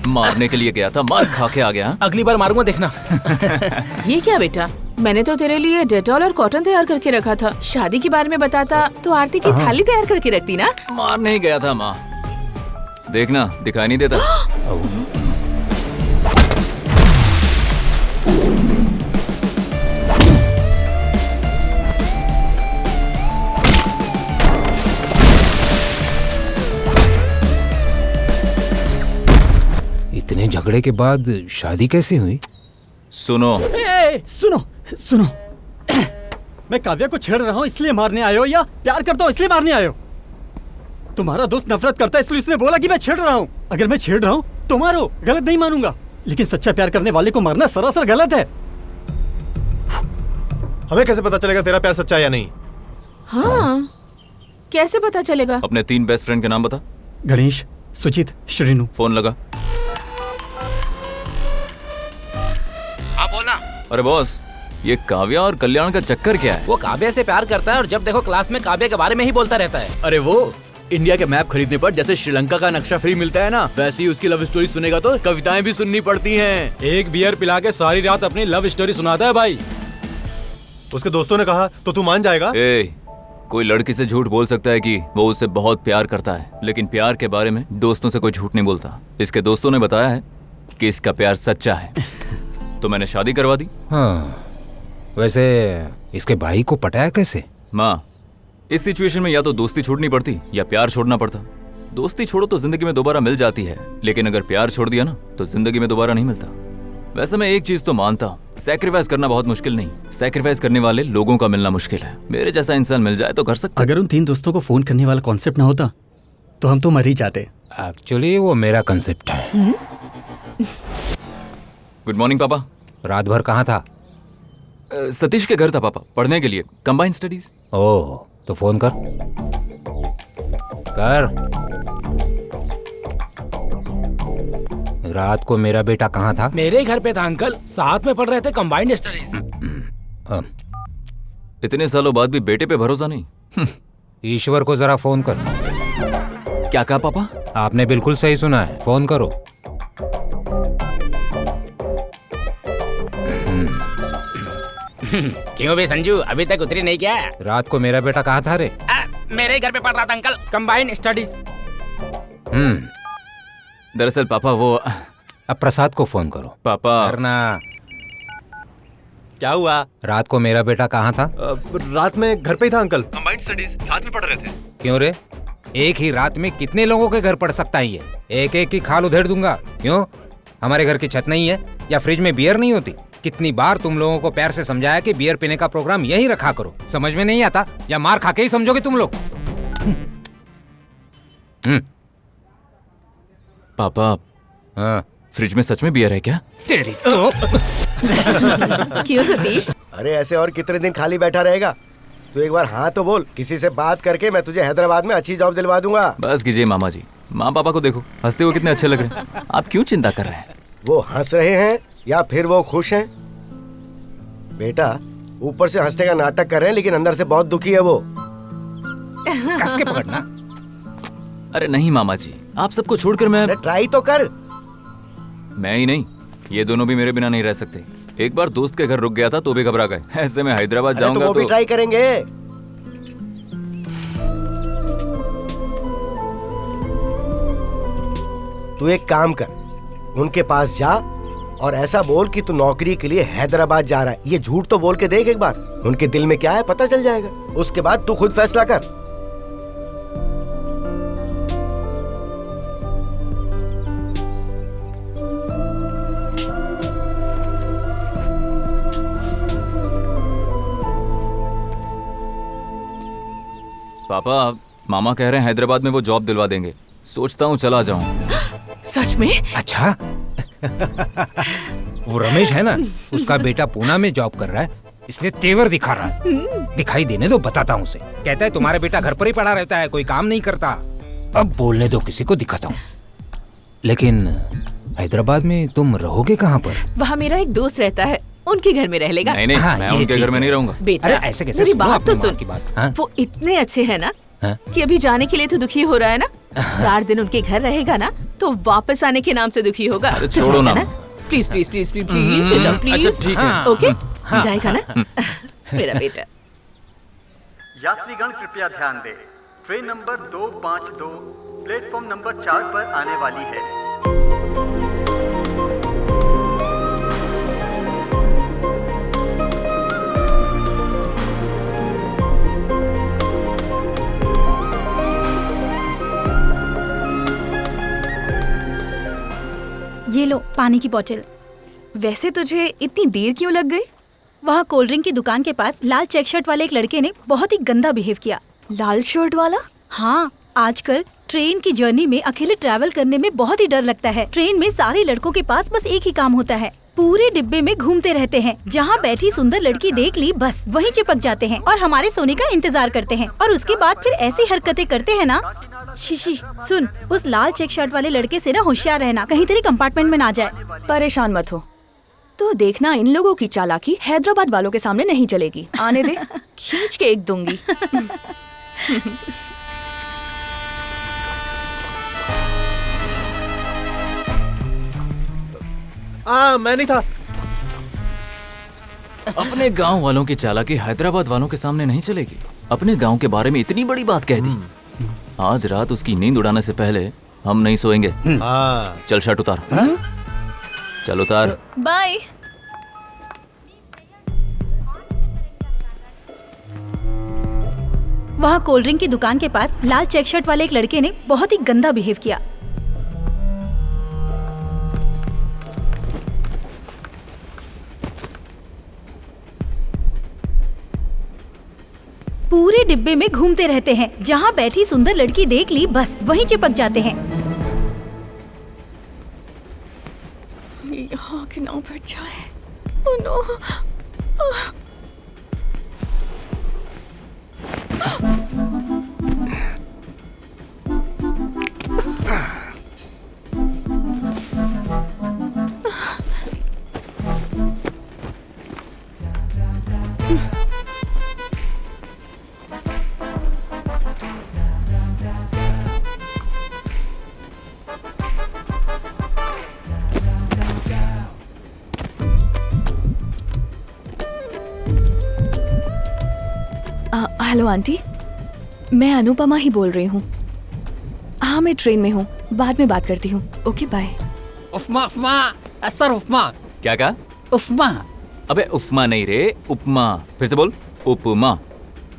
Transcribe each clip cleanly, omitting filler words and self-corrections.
मारने के लिए गया था, मार खा के आ गया। अगली बार मारूंगा देखना। ये क्या बेटा, मैंने तो तेरे लिए डेटॉल और कॉटन तैयार करके रखा था। शादी के बारे में बताता तो आरती की थाली तैयार करके रखती ना। मारने ही गया था माँ, देखना दिखाई नहीं देता। इतने झगड़े के बाद शादी कैसे हुई? सुनो सुनो मैं काव्या को छेड़ रहा हूँ इसलिए मारने आए हो या प्यार करता हूँ इसलिए मारने आए हो? तुम्हारा दोस्त नफरत करता है इसलिए उसने बोला कि मैं छेड़ रहा हूँ। अगर मैं छेड़ रहा हूँ तो मारो, गलत नहीं मानूंगा, लेकिन सच्चा प्यार करने वाले को मारना सरासर गलत है। हमें कैसे पता चलेगा तेरा प्यार सच्चा है या नहीं? हाँ, कैसे पता चलेगा? अपने 3 बेस्ट फ्रेंड के नाम बता। गणेश, सुचित, श्रीनु। फोन लगा। हाँ बोलना। अरे बॉस, ये काव्या और कल्याण का चक्कर क्या है? वो काव्या से प्यार करता है और जब देखो क्लास में काव्या के बारे में ही बोलता रहता है। अरे वो इंडिया के मैप खरीदने पर जैसे श्रीलंका का नक्शा फ्री मिलता है ना, वैसे ही उसकी लव स्टोरी सुनेगा तो कविताएं भी सुननी पड़ती हैं। एक बियर पिला के सारी रात अपनी लव स्टोरी सुनाता है भाई। उसके दोस्तों ने कहा तो तू मान जाएगा? कोई लड़की से झूठ बोल सकता है कि वो उससे बहुत प्यार करता है, लेकिन प्यार के बारे में दोस्तों से कोई झूठ नहीं बोलता। इसके दोस्तों ने बताया है कि इसका प्यार सच्चा है, तो मैंने शादी करवा दी। हाँ, वैसे इसके भाई को पटाया कैसे? माँ, इस सिचुएशन में या तो दोस्ती छोड़नी पड़ती या प्यार छोड़ना पड़ता। दोस्ती छोड़ो तो जिंदगी में दोबारा मिल जाती है, लेकिन अगर प्यार छोड़ दिया ना तो जिंदगी में दोबारा नहीं मिलता। वैसे मैं एक चीज तो मानता हूँ, सैक्रिफाइस करना बहुत मुश्किल नहीं, सैक्रिफाइस करने वाले लोगों का मिलना मुश्किल है। मेरे जैसा इंसान मिल जाए तो कर सकता। अगर उन 3 दोस्तों को फोन करने वाला कॉन्सेप्ट ना होता तो हम तो मर ही जाते। एक्चुअली वो मेरा कंसेप्ट है। गुड मॉर्निंग पापा। रात भर कहाँ था? सतीश के घर था पापा, पढ़ने के लिए, कंबाइंड स्टडीज। ओह, तो फोन कर। रात को मेरा बेटा कहाँ था? मेरे घर पे था अंकल, साथ में पढ़ रहे थे कंबाइंड स्टडीज। इतने सालों बाद भी बेटे पे भरोसा नहीं। ईश्वर को जरा फोन कर। क्या कहा पापा? आपने बिल्कुल सही सुना है, फोन करो। क्यों बे संजू, अभी तक उतरी नहीं क्या? रात को मेरा बेटा कहाँ था रे? मेरे घर पे पढ़ रहा था अंकल, कंबाइंड स्टडीज। दरअसल पापा वो अब प्रसाद को फोन करो। पापा करना। क्या हुआ? रात को मेरा बेटा कहाँ था? रात में घर पे ही था अंकल, कंबाइंड स्टडीज साथ में पढ़ रहे थे। क्यों रे, एक ही रात में कितने लोगों के घर पढ़ सकता है ये? एक एक की खाल उधेड़ दूंगा। क्यों, हमारे घर की छत नहीं है या फ्रिज में बियर नहीं होती? कितनी बार तुम लोगों को प्यार से समझाया कि बियर पीने का प्रोग्राम यही रखा करो, समझ में नहीं आता या मार खा के ही समझोगे तुम लोग? पापा, हाँ, फ्रिज में सच में बियर है क्या? तेरी तो। क्यों सतीश? अरे ऐसे और कितने दिन खाली बैठा रहेगा? तू एक बार हाँ तो बोल, किसी से बात करके मैं तुझे हैदराबाद में अच्छी जॉब दिलवा दूंगा। बस कीजिए मामा जी, माँ पापा को देखो, हंसते हुए कितने अच्छे लग रहे हैं। आप क्यों चिंता कर रहे हैं? वो हंस रहे हैं या फिर वो खुश हैं? बेटा, ऊपर से हंसने का नाटक कर रहे हैं लेकिन अंदर से बहुत दुखी है वो। कस के पकड़ना। अरे नहीं मामा जी, आप सबको छोड़कर मैं ट्राई तो कर। मैं ही नहीं, ये दोनों भी मेरे बिना नहीं रह सकते। एक बार दोस्त के घर रुक गया था तो भी घबरा गए, ऐसे में हैदराबाद जाऊंगा तो वो भी ट्राई करेंगे। तू एक काम कर, उनके पास जा और ऐसा बोल कि तू नौकरी के लिए हैदराबाद जा रहा है। ये झूठ तो बोल के देख एक बार, उनके दिल में क्या है पता चल जाएगा। उसके बाद तू खुद फैसला कर। पापा, मामा कह रहे हैं हैदराबाद में वो जॉब दिलवा देंगे, सोचता हूँ चला जाऊँ। सच में? अच्छा। वो रमेश है ना, उसका बेटा पूना में जॉब कर रहा है, इसलिए तेवर दिखा रहा है। दिखाई देने दो, बताता हूँ उसे। कहता है तुम्हारा बेटा घर पर ही पड़ा रहता है, कोई काम नहीं करता। अब बोलने दो, किसी को दिखाता हूँ। लेकिन हैदराबाद में तुम रहोगे कहाँ पर? वहाँ मेरा एक दोस्त रहता है, उनके घर में रह लेगा। नहीं, हाँ, मैं उनके घर में नहीं रहूंगा। बेटा, अरे ऐसे कैसे? मेरी सुनो बात तो अपनी माँ सुन। की बात। हाँ? वो इतने अच्छे हैं ना हाँ? कि अभी जाने के लिए तो दुखी हो रहा है ना, 4 दिन उनके घर रहेगा ना तो वापस आने के नाम से दुखी होगा। अरे तो छोड़ो जाएगा ना। Please please please please please बेटा प्लीज। अच्छा, ठीक है। ओके जाएगा ना मेरा बेटा। यात्रीगण कृपया ध्यान दें, ट्रेन नंबर 252 प्लेटफॉर्म नंबर 4 पर आने वाली है। ये लो पानी की बोतल। वैसे तुझे इतनी देर क्यों लग गई? वहाँ कोल्ड ड्रिंक की दुकान के पास लाल चेक शर्ट वाले एक लड़के ने बहुत ही गंदा बिहेव किया। लाल शर्ट वाला? हाँ, आजकल ट्रेन की जर्नी में अकेले ट्रैवल करने में बहुत ही डर लगता है। ट्रेन में सारे लड़कों के पास बस एक ही काम होता है, पूरे डिब्बे में घूमते रहते हैं। जहाँ बैठी सुंदर लड़की देख ली बस वहीं चिपक जाते हैं और हमारे सोने का इंतजार करते हैं और उसके बाद फिर ऐसी हरकतें करते हैं ना। शीशी सुन, उस लाल चेक शर्ट वाले लड़के से ना होशियार रहना, कहीं तेरी कंपार्टमेंट में ना जाए। परेशान मत हो, तो देखना इन लोगों की चालाकी हैदराबाद वालों के सामने नहीं चलेगी। आने दे, खींच के एक दूंगी। मैं नहीं था। अपने गांव वालों की चालाकी हैदराबाद वालों के सामने नहीं चलेगी। अपने गांव के बारे में इतनी बड़ी बात कह दी। आज रात उसकी नींद उड़ाने से पहले हम नहीं सोएंगे। चल शर्ट उतार। चल उतार। बाय। वहाँ कोल्ड ड्रिंक की दुकान के पास लाल चेक शर्ट वाले एक लड़के ने बहुत ही गंदा बिहेव किया। पूरे डिब्बे में घूमते रहते हैं, जहाँ बैठी सुंदर लड़की देख ली बस वहीं चिपक जाते हैं। यहाँ के नाव पर जाए। Oh no. हेलो आंटी, मैं अनुपमा ही बोल रही हूँ। हाँ मैं ट्रेन में हूँ, बाद में बात करती हूँ। Okay bye. Upma upma sir upma. क्या कहा? उपमा। अबे उपमा नहीं रे, उपमा। फिर से बोल। उपमा।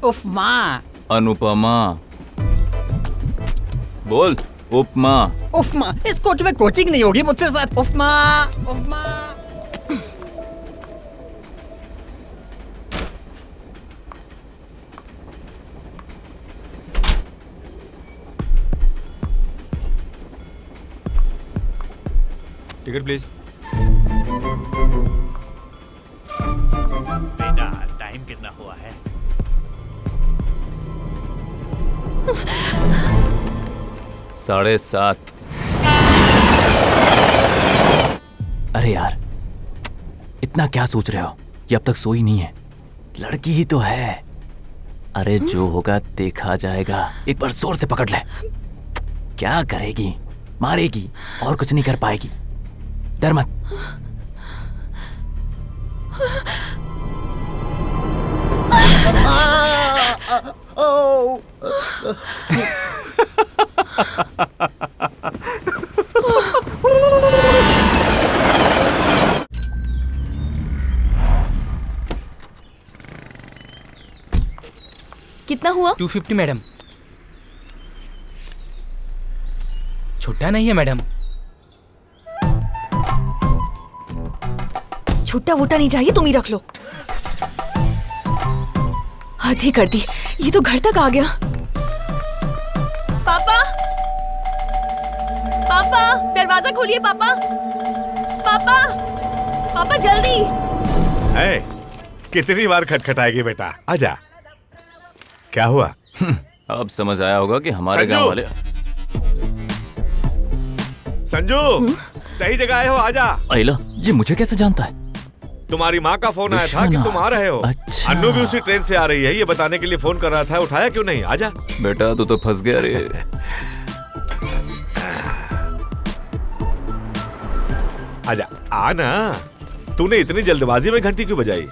उपमा। अनुपमा। बोल उपमा। उपमा। इस कोच में कोचिंग नहीं होगी मुझसे sir. Upma upma. Ticket please. बेटा टाइम कितना हुआ है? साढ़े 7। अरे यार, इतना क्या सोच रहे हो? ये अब तक सोई नहीं है। लड़की ही तो है। अरे जो होगा देखा जाएगा। एक बार जोर से पकड़ ले। क्या करेगी? मारेगी और कुछ नहीं कर पाएगी। डर मत। कितना हुआ? 250 मैडम। छुट्टा नहीं है मैडम। छुट्टा वुट्टा नहीं चाहिए, तुम ही रख लो। हद ही कर दी, ये तो घर तक आ गया। पापा, पापा दरवाजा खोलिए। पापा, पापा, पापा जल्दी। कितनी बार खटखटाएगी बेटा? आजा। क्या हुआ? अब समझ आया होगा कि हमारे गांव वाले। संजू, सही जगह आए हो, आजा। अयला, ये मुझे कैसे जानता है? तुम्हारी माँ का फोन आया था कि तुम आ रहे हो। अच्छा। अन्नू भी उसी ट्रेन से आ रही है, ये बताने के लिए फोन कर रहा था। उठाया क्यों नहीं? आजा। बेटा तू तो फंस गया रे। आजा आ ना। तूने इतनी जल्दबाजी में घंटी क्यों बजाई?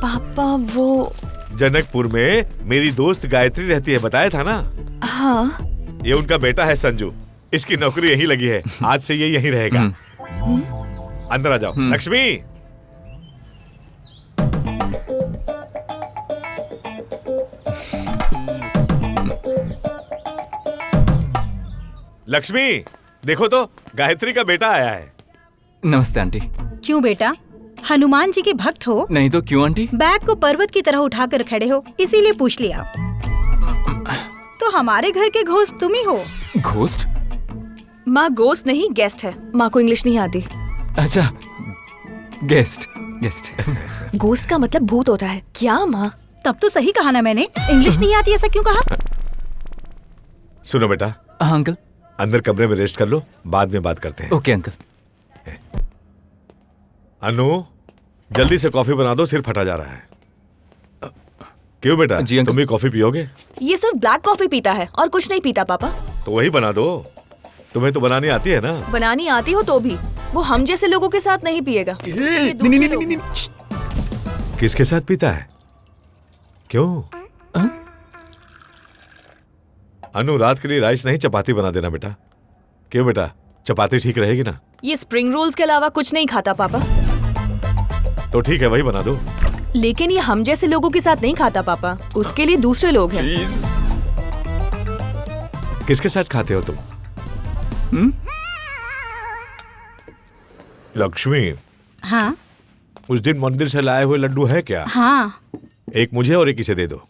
पापा वो जनकपुर में मेरी दोस्त गायत्री रहती है, बताया था ना? हाँ। ये उनका बेटा है संजू, इसकी नौकरी यहीं लगी है, आज से ये यहीं रहेगा। अंदर आ जाओ। लक्ष्मी, लक्ष्मी देखो तो, गायत्री का बेटा आया है। नमस्ते आंटी। क्यों बेटा, हनुमान जी के भक्त हो? नहीं तो क्यों आंटी? बैग को पर्वत की तरह उठाकर खड़े हो, इसीलिए पूछ लिया। तो हमारे घर के घोस्ट तुम ही हो। घोस्ट? माँ घोस्ट नहीं, गेस्ट है। माँ को इंग्लिश नहीं आती। अच्छा, गेस्ट। घोस्ट का मतलब भूत होता है क्या माँ? तब तो सही कहा ना मैंने, इंग्लिश नहीं आती ऐसा क्यों कहा? सुनो बेटा। हाँ अंकल। अंदर कमरे में रेस्ट कर लो, बाद में बात करते हैं। Okay uncle. अनु, जल्दी से कॉफी बना दो, सिर फटा जा रहा है। क्यों बेटा, जी अंकल। तुम भी कॉफी पियोगे? ये सिर्फ ब्लैक कॉफी पीता है और कुछ नहीं पीता पापा। तो वही बना दो, तुम्हें तो बनानी आती है ना? बनानी आती हो तो भी वो हम जैसे लोगों के साथ नहीं पिएगा। नहीं। किसके साथ पीता है? क्यों? अनु, रात के लिए राइस नहीं चपाती बना देना बेटा। क्यों बेटा, चपाती ठीक रहेगी ना? ये स्प्रिंग रोल्स के अलावा कुछ नहीं खाता पापा। तो ठीक है, वही बना दो। लेकिन ये हम जैसे लोगों के साथ नहीं खाता पापा, उसके लिए दूसरे लोग हैं। किसके साथ खाते हो तुम? लक्ष्मी। हाँ। उस दिन मंदिर से लाए हुए लड्डू है क्या? हाँ। एक मुझे और एक इसे दे दो।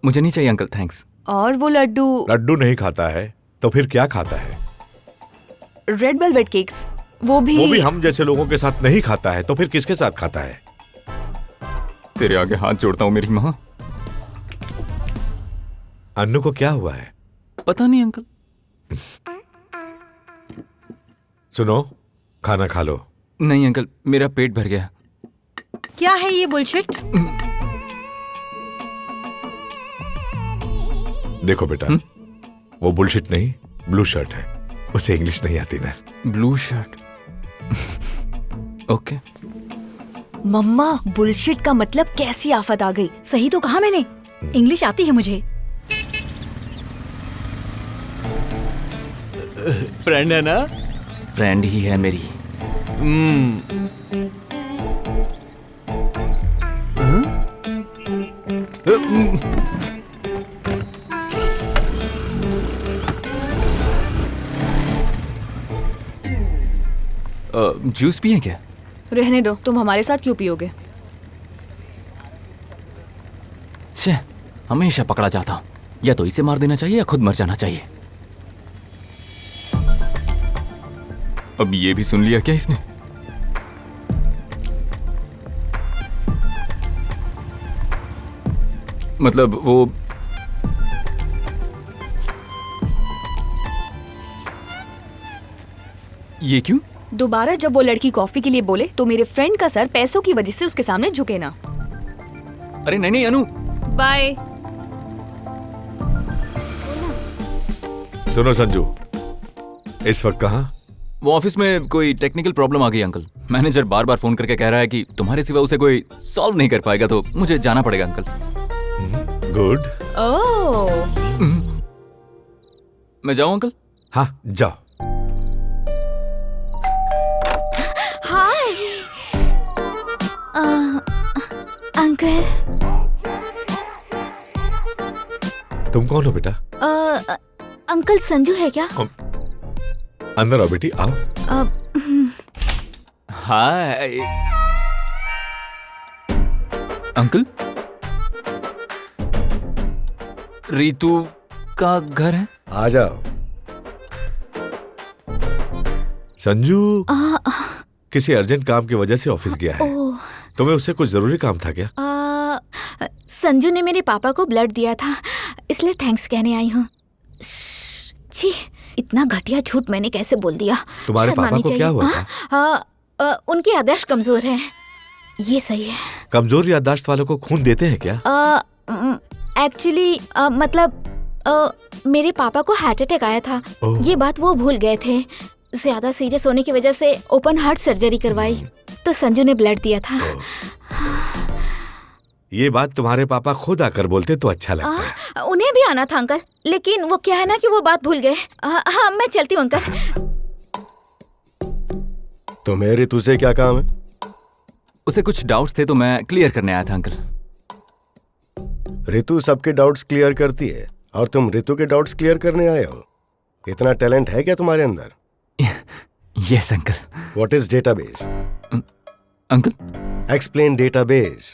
मुझे नहीं चाहिए अंकल, थैंक्स। और वो लड्डू नहीं खाता है तो फिर क्या खाता है? रेड वेलवेट केक्स, वो भी हम जैसे लोगों के साथ नहीं खाता है, तो फिर किसके साथ खाता है? तेरे आगे हाथ जोड़ता हूँ मेरी माँ। अन्नू को क्या हुआ है? पता नहीं अंकल। सुनो, खाना खा लो। नहीं अंकल, मेरा पेट भर गया। क्या है ये बुलशिट? देखो बेटा, वो बुलशिट नहीं, ब्लू शर्ट है, उसे इंग्लिश नहीं आती ना। Blue shirt. ओके। मम्मा, बुलशिट का मतलब कैसी आफत आ गई? सही तो कहा मैंने, इंग्लिश आती है मुझे। फ्रेंड है ना? फ्रेंड ही है मेरी। जूस पिए क्या? रहने दो, तुम हमारे साथ क्यों पियोगे? हमेशा पकड़ा जाता हूं, या तो इसे मार देना चाहिए या खुद मर जाना चाहिए। अब ये भी सुन लिया क्या इसने? मतलब वो ये क्यों? दोबारा जब वो लड़की कॉफी के लिए बोले तो मेरे फ्रेंड का सर पैसों की वजह से उसके सामने झुके ना। अरे नहीं अनु। बाय। सुनो संजू, इस वक्त कहाँ? वो ऑफिस में कोई टेक्निकल प्रॉब्लम आ गई अंकल। मैनेजर बार बार फोन करके कह रहा है कि तुम्हारे सिवा उसे कोई सॉल्व नहीं कर पाएगा, तो मुझे जाना पड़ेगा अंकल। गुड। ओह। मैं जाऊं अंकल? हाँ जाओ। Hi uncle. तुम कौन हो बेटा? अंकल संजू है क्या? अंदर आओ बेटी, आओ। Hi uncle. रीतू का घर है? आ जाओ। संजू किसी अर्जेंट काम की वजह से ऑफिस गया है। तुम्हें उससे कुछ जरूरी काम था क्या? संजू ने मेरे पापा को ब्लड दिया था, इसलिए थैंक्स कहने आई हूँ। जी, इतना घटिया झूठ मैंने कैसे बोल दिया? तुम्हारे पापा को क्या हुआ था? उनकी याददाश्त कमजोर है। ये सही है। कमजोर याददाश्त वालों को खून देते हैं क्या? एक्चुअली मतलब मेरे पापा को हार्ट अटैक आया था, ये बात वो भूल गए थे, ज्यादा सीरियस होने की वजह से ओपन हार्ट सर्जरी करवाई, तो संजू ने ब्लड दिया था। ये बात तुम्हारे पापा खुद आकर बोलते तो अच्छा लगता। उन्हें भी आना था अंकल, लेकिन वो क्या है ना कि वो बात भूल गए। हाँ मैं चलती हूँ अंकल। तो मेरे तुझसे क्या काम है? उसे कुछ डाउट्स थे तो मैं क्लियर करने आया था अंकल। रितु सबके डाउट्स क्लियर करती है और तुम रितु के डाउट्स क्लियर करने आए हो। इतना टैलेंट है क्या तुम्हारे अंदर? Yes uncle. What is database? Uncle explain database.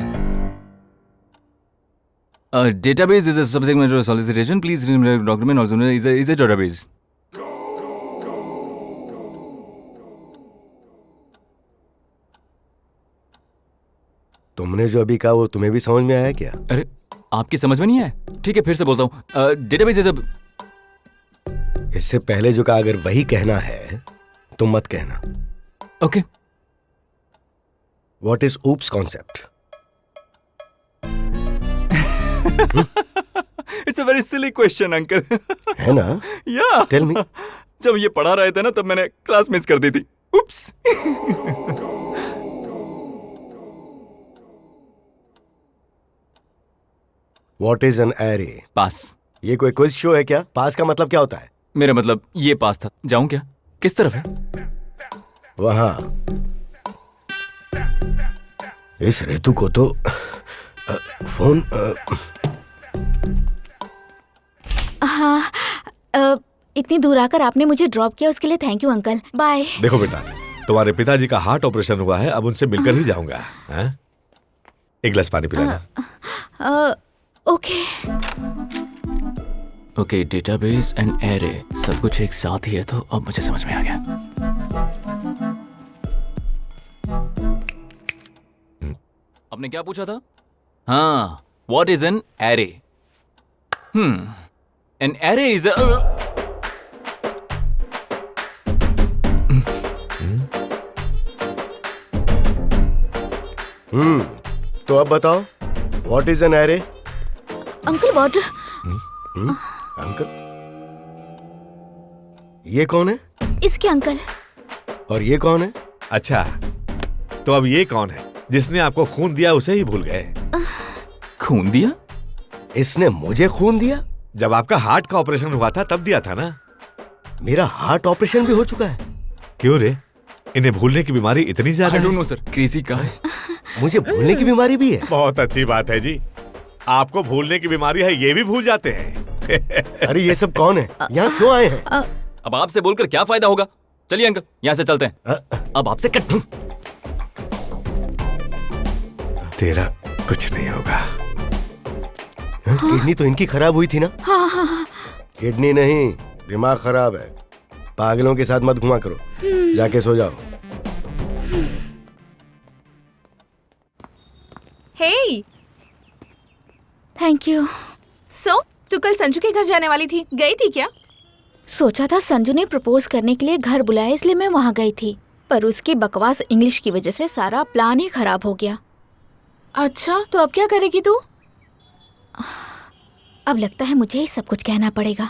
Database is a subject matter solicitation. Please remember document also is a database. तुमने जो अभी कहा वो तुम्हें भी समझ में आया क्या? अरे आपकी समझ में नहीं आया? ठीक है फिर से बोलता हूँ। डेटाबेस इज इससे पहले जो कहा अगर वही कहना है तो मत कहना। Okay. What is oops concept? It's a very silly question uncle. है ना? या टेल मी। जब ये पढ़ा रहे थे ना तब मैंने क्लास मिस कर दी थी। Oops. What is an array? Pass. ये कोई क्विज शो है क्या? पास का मतलब क्या होता है? मेरा मतलब ये पास था। जाऊं क्या? किस तरफ है? वहां। इस ऋतु को तो फोन हाँ, इतनी दूर आकर आपने मुझे ड्रॉप किया उसके लिए थैंक यू अंकल। बाय। देखो बेटा, तुम्हारे पिताजी का हार्ट ऑपरेशन हुआ है, अब उनसे मिलकर ही जाऊंगा। एक गिलास पानी पिलाना। Okay. Okay, database and array सब कुछ एक साथ ही है तो अब मुझे समझ में आ गया। आपने क्या पूछा था? हाँ, what is an array? An array is तो अब बताओ what is an array? Uncle water. Uncle? ये कौन है? इसके अंकल। और ये कौन है? अच्छा, तो अब ये कौन है? जिसने आपको खून दिया उसे ही भूल गए। खून दिया? इसने मुझे खून दिया? जब आपका हार्ट का ऑपरेशन हुआ था तब दिया था ना। मेरा हार्ट ऑपरेशन भी हो चुका है। क्यों रे? इन्हें भूलने की बीमारी इतनी ज्यादा? I don't know, sir. Crazy का है। मुझे भूलने की बीमारी भी है? बहुत अच्छी बात है जी। आपको भूलने की बीमारी है, ये भी भूल जाते हैं। अरे ये सब कौन है? यहाँ क्यों आए हैं? अब आपसे बोलकर क्या फायदा होगा? चलिए अंकल, यहाँ से चलते हैं। अब आपसे कट। तेरा कुछ नहीं होगा। किडनी तो इनकी खराब हुई थी ना? हाँ। किडनी नहीं, दिमाग खराब है। पागलों के साथ मत घुमा करो। जाके सो जाओ। हे, थैंक यू। सो तू कल संजू के घर जाने वाली थी, गई थी क्या? सोचा था संजू ने प्रपोज करने के लिए घर बुलाया इसलिए मैं वहाँ गई थी, पर उसकी बकवास इंग्लिश की वजह से सारा प्लान ही खराब हो गया। अच्छा, तो अब क्या करेगी तू? अब लगता है मुझे ही सब कुछ कहना पड़ेगा।